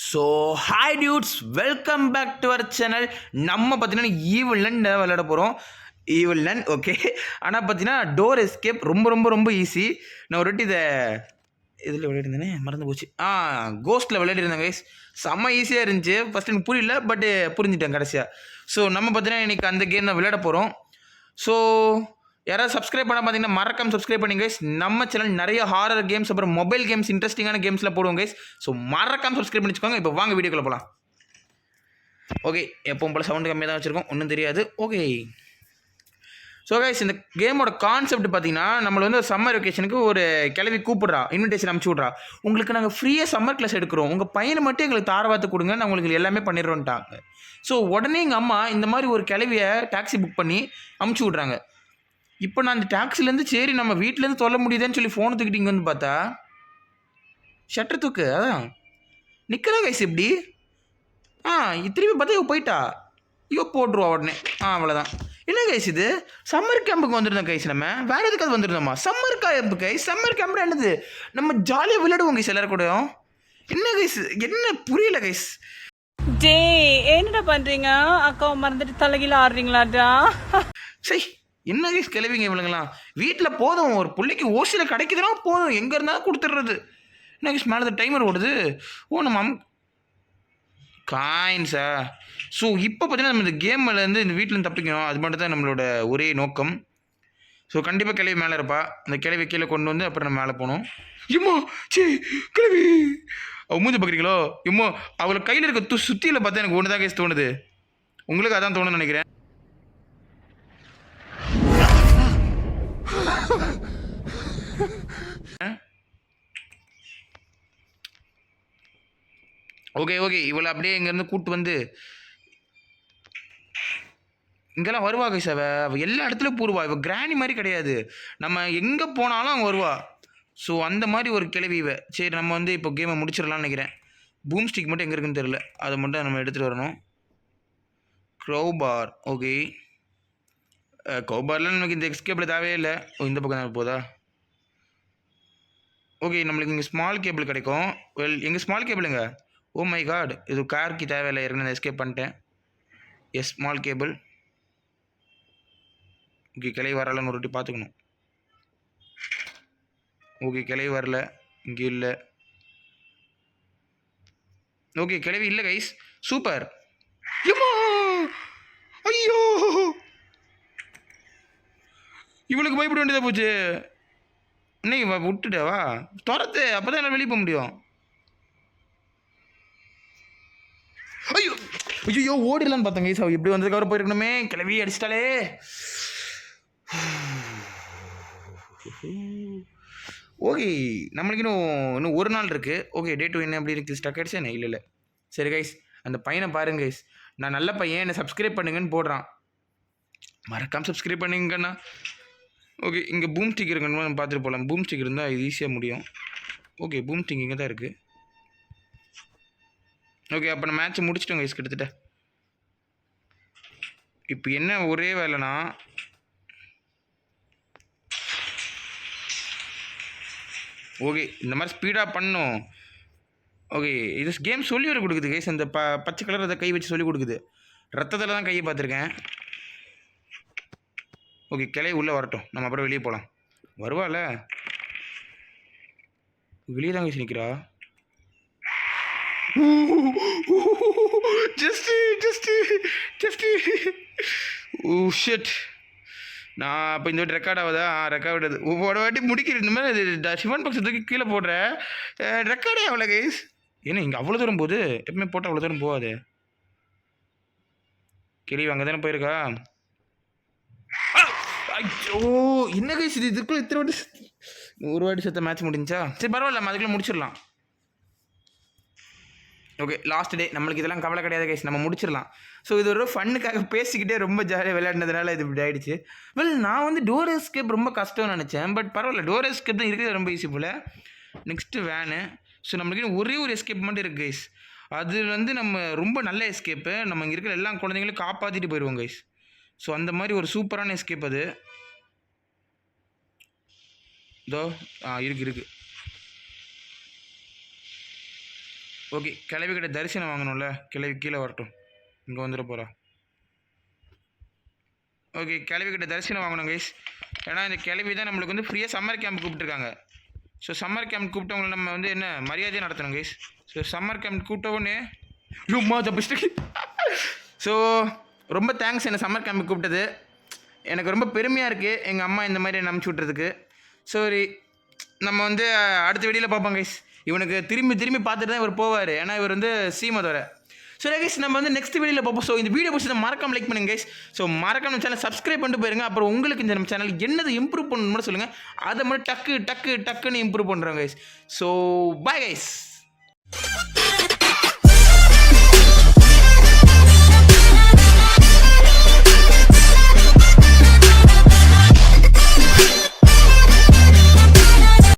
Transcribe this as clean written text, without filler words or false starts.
So hi dudes, welcome back to our channel. நம்ம பார்த்தீங்கன்னா evil nun விளையாட போகிறோம். Evil nun okay. ஆனால் பார்த்தீங்கன்னா டோர் எஸ்கேப் ரொம்ப ரொம்ப ரொம்ப ஈஸி. நான் ஒரு வாட்டி இதில் விளையாடிருந்தேனே மறந்து போச்சு. கோஸ்ட்டில் விளையாடிருந்தேன் கைஸ். செம்ம ஈஸியாக இருந்துச்சு. ஃபஸ்ட்டு எனக்கு புரியல, பட்டு புரிஞ்சுட்டேன் கடைசியாக. ஸோ நம்ம பார்த்தீங்கன்னா இன்றைக்கி அந்த கேம் தான் விளையாட போகிறோம். ஸோ யாராவது சப்ஸ்கிரைப் பண்ண பார்த்தீங்கன்னா மறக்காம சப்ஸ்கிரைப் பண்ணுங்க கைஸ். நம்ம சேனல் நிறைய ஹாரர் கேம்ஸ் அப்புறம் மொபைல் கேம்ஸ் இன்ட்ரெஸ்டிங்கான கேம்ஸில் போடுவோம் கைஸ். ஸோ மறக்காம சப்ஸ்கிரைப் பண்ணிச்சுக்கோங்க. இப்போ வாங்க வீடியோக்குள்ள போகலாம். ஓகே, எப்பவும் போல் சவுண்டு கம்மியாக தான் வச்சுருக்கோம், ஒன்றும் தெரியாது. ஓகே, ஸோ கைஸ் இந்த கேமோட கான்செப்ட் பார்த்தீங்கன்னா நம்மளை வந்து சம்மர் வெக்கேஷனுக்கு ஒரு கிளவி கூப்பிட்றா, இன்விடேஷன் அனுப்பிச்சி விட்றா. உங்களுக்கு நாங்கள் ஃப்ரீயாக சம்மர் கிளாஸ் எடுக்கிறோம், உங்கள் பையனை மட்டும் எங்களுக்கு தாரவாத்து கொடுங்க, நான் உங்களுக்கு எல்லாமே பண்ணிடுறோன்ட்டாங்க. ஸோ உடனே எங்கள் அம்மா இந்த மாதிரி ஒரு கிளவியை டாக்ஸி புக் பண்ணி அமுச்சு விட்றாங்க. இப்போ நான் அந்த டாக்ஸிலேருந்து சரி நம்ம வீட்டிலேருந்து சொல்ல முடியுதுன்னு சொல்லி ஃபோனை தூக்கிட்டு இங்கே வந்து பார்த்தா ஷட்டர் தூக்கு அதான் நிற்கிறா கைஸ். எப்படி திரும்பி பார்த்தா இவ போயிட்டா. இவ போட்டுருவா உடனே. அவ்வளோதான். என்ன கைஸ் இது சம்மர் கேம்புக்கு வந்துருந்தோம் கைஸ். நம்ம வேறு எதுக்காவது வந்துருந்தோமா? Summer camp guys. Summer camp என்னது? நம்ம ஜாலியாக விளையாடுவோம் கைஸ் எல்லாரும் கூட. என்ன கைஸ், என்ன புரியல கைஸ். டே என்னடா பண்ணுறீங்க? அக்காவை மறந்துட்டு தலைகீழ ஆடுறீங்களாடா? சரி, என்ன கைஸ் கிளவிங்க இவளுங்களாம். வீட்டில் போதும், ஒரு பிள்ளைக்கு ஓசியில் கிடைக்குதுன்னா போதும், எங்கே இருந்தாலும் கொடுத்துட்றது. என்ன கைஸ் மேலே டைமர் ஓடுது. நம்ம காயின்ஸா? ஸோ இப்போ பார்த்தீங்கன்னா நம்ம இந்த கேம்லேருந்து இந்த வீட்டிலேருந்து தப்பிக்கணும், அது மட்டும் தான் நம்மளோட ஒரே நோக்கம். ஸோ கண்டிப்பாக கிளவி மேலே இருப்பா. அந்த கிளவி கீழே கொண்டு வந்து அப்புறம் நம்ம மேலே போகணும். இம்மா சே கிளவி அவள் மூஞ்சி பார்க்குறீங்களோ? இம்மா அவளை கையில் இருக்க சுற்றியில் பார்த்தா எனக்கு ஒன்று தான் கேஸ் தோணுது. உங்களுக்கு அதான் தோணுன்னு நினைக்கிறேன். ஓகே ஓகே, இவளை அப்படியே இங்கேருந்து கூப்பிட்டு வந்து இங்கெல்லாம் வருவா கைஸ். அவள் எல்லா இடத்துலையும் பூருவா. இவள் கிராணி மாதிரி கிடையாது, நம்ம எங்கே போனாலும் அவங்க வருவா. ஸோ அந்த மாதிரி ஒரு கிளவி இவ. சரி நம்ம வந்து இப்போ கேமை முடிச்சிடலாம்னு நினைக்கிறேன். பூம் ஸ்டிக் மட்டும் எங்கே இருக்குன்னு தெரியல, அதை மட்டும் நம்ம எடுத்துகிட்டு வரணும். Crowbar okay. க்ரௌபாரில் நமக்கு இந்த எக்ஸ்கேபிள் தேவையே இல்லை. இந்த பக்கம் தான் போதா? ஓகே, நம்மளுக்கு இங்கே ஸ்மால் கேபிள் கிடைக்கும். எங்கள் ஸ்மால் கேபிளுங்க. ஓ மை காட், இது காருக்கு தேவையில்லை, ஏற்கனவே எஸ்கேப் பண்ணிட்டேன். S small cable. ஓகே, கிளை வரலன்னு ஒரு வாட்டி பார்த்துக்கணும். ஓகே, கிளை வரல, இங்கே இல்லை. ஓகே, கிளவி இல்லை கைஸ். சூப்பர். ஐயோ, இவளுக்கு பயப்பட வேண்டியதாக போச்சு. இன்னைக்கு விட்டுட்டவா துரத்து, அப்போ தான் என்னால் வெளியே போக முடியும். ஐயோ ஐயோ, ஓடிடலான்னு பார்த்தேன் கைஸ். அவள் எப்படி வந்ததுக்கப்புறம் போயிருக்கணுமே. கிளவி அடிச்சிட்டாலே. ஓகே, நம்மளுக்கு இன்னும் ஒரு நாள் இருக்குது. ஓகே, டே 2 என்ன அப்படி இருக்குது? ஸ்டக் ஆகிடுச்சு என்ன? இல்லை இல்லை. சரி கைஸ், அந்த பையனை பாருங்க கைஸ். நான் நல்ல பையன், என்னை சப்ஸ்கிரைப் பண்ணுங்கன்னு போடுறான். மறக்காமல் சப்ஸ்கிரைப் பண்ணுங்கண்ணா. ஓகே, இங்கே பூம் ஸ்டிக் இருக்குன்னு நம்ம பார்த்துட்டு போகலாம். பூம் ஸ்டிக் இருந்தால் இது ஈஸியாக முடியும். ஓகே, பூம் ஸ்டிக் இங்கே தான் இருக்குது. ஓகே, அப்போ நான் மேட்ச்சை முடிச்சிட்டோம் கைஸ் கிட்டத்தட்ட. இப்போ என்ன ஒரே வேலைனா, ஓகே இந்த மாதிரி ஸ்பீடாக பண்ணும். ஓகே, இது கேம் சொல்லி வர கொடுக்குது கைஸ். அந்த பச்சை கலர் அதை கை வச்சு சொல்லி கொடுக்குது. ரத்தத்தில் தான் கையை பார்த்துருக்கேன். ஓகே, கிளை உள்ளே வரட்டும், நம்ம அப்புறம் வெளியே போகலாம். வருவாள், வெளியே தான் கைஸ் நிற்கிறா. Oh shit. நான் அப்போ இந்த வாட்டி ரெக்கார்ட் ஆகுதா? ரெக்கார்ட் ஆகுது. ஒவ்வொரு வாட்டி முடிக்கிறது இந்த மாதிரி சிவன் பக்ஷத்துக்கு கீழே போடுறேன். ரெக்கார்டே ஆகல கைஸ். ஏன்னா இங்கே அவ்வளோ தூரம் போகுது. எப்பவுமே போட்டால் அவ்வளோ தூரம் போகாது. கிளி அங்கே தானே போயிருக்கா? ஐயோ, என்ன கைஸ் இது? இதுக்குள்ள இத்தனை வாட்டி ஒரு வாட்டி செத்த மேட்ச் முடிஞ்சா? சரி பரவாயில்ல, நம்ம அதுக்குள்ளே முடிச்சிடலாம். Okay, last day. நம்மளுக்கு இதெல்லாம் கவலை கிடையாது கைஸ், நம்ம முடிச்சிடலாம். ஸோ இது ஒரு ஃபன்னுக்காக பேசிக்கிட்டே ரொம்ப ஜாலியாக விளையாடினதுனால இது இப்படி ஆகிடுச்சு. நான் வந்து டோர் எஸ்கேப் ரொம்ப கஷ்டம்னு நினச்சேன், பட் பரவாயில்ல, டோர் எஸ்கேப் தான் இருக்கிறது ரொம்ப ஈஸி போல். Next van. ஸோ நம்மளுக்கு ஒரே ஒரு எஸ்கேப் மட்டும் இருக்குது கைஸ். அது வந்து நம்ம ரொம்ப நல்ல எஸ்கேப்பு. நம்ம இங்கே இருக்கிற எல்லா குழந்தைங்களும் காப்பாற்றிட்டு போயிடுவோம் கைஸ். ஸோ அந்த மாதிரி ஒரு சூப்பரான எஸ்கேப் அது. இதோ இருக்குது. ஓகே, கிளவி கிட்ட தரிசனம் வாங்கணும்ல, கிளவி கீழே வரட்டும், இங்கே வந்துட போகிறா. ஓகே, கிளவி கிட்ட தரிசனம் வாங்கணும் கைஸ். ஏன்னா இந்த கிளவி தான் நம்மளுக்கு வந்து ஃப்ரீயாக சம்மர் கேம்ப் கூப்பிட்டுருக்காங்க. ஸோ சம்மர் கேம்ப் கூப்பிட்டவங்களை நம்ம வந்து என்ன மரியாதையாக நடத்தணும் கைஸ். ஸோ சம்மர் கேம்ப் கூப்பிட்டவுடனே யும்மா தப்பிச்சிட்டு. ஸோ ரொம்ப தேங்க்ஸ் என்னை சம்மர் கேம்ப் கூப்பிட்டது. எனக்கு ரொம்ப பெருமையாக இருக்குது எங்கள் அம்மா இந்த மாதிரி என்ன அனுப்பிச்சி விட்றதுக்கு. சரி, நம்ம வந்து அடுத்த வீடியோவில் பார்ப்போம் கைஸ். இவனுக்கு திரும்பி பார்த்துட்டு தான் இவர் போவார், ஏன்னா இவர் வந்து சீமதோர. ஸோ கைஸ் நம்ம வந்து நெக்ஸ்ட் வீடியோவில் பார்ப்போம். ஸோ இந்த வீடியோ பிடிச்சதை மறக்காம லைக் பண்ணுங்க கைஸ். ஸோ மறக்காம சேனல் சப்ஸ்கிரைப் பண்ணிட்டு போயிருங்க. அப்புறம் உங்களுக்கு இந்த நம்ம சேனல் என்னது இம்ப்ரூவ் பண்ணணும்னு சொல்லுங்கள், அதை மட்டும் டக்குன்னு இம்ப்ரூவ் பண்ணுறோம் கைஸ். So bye guys.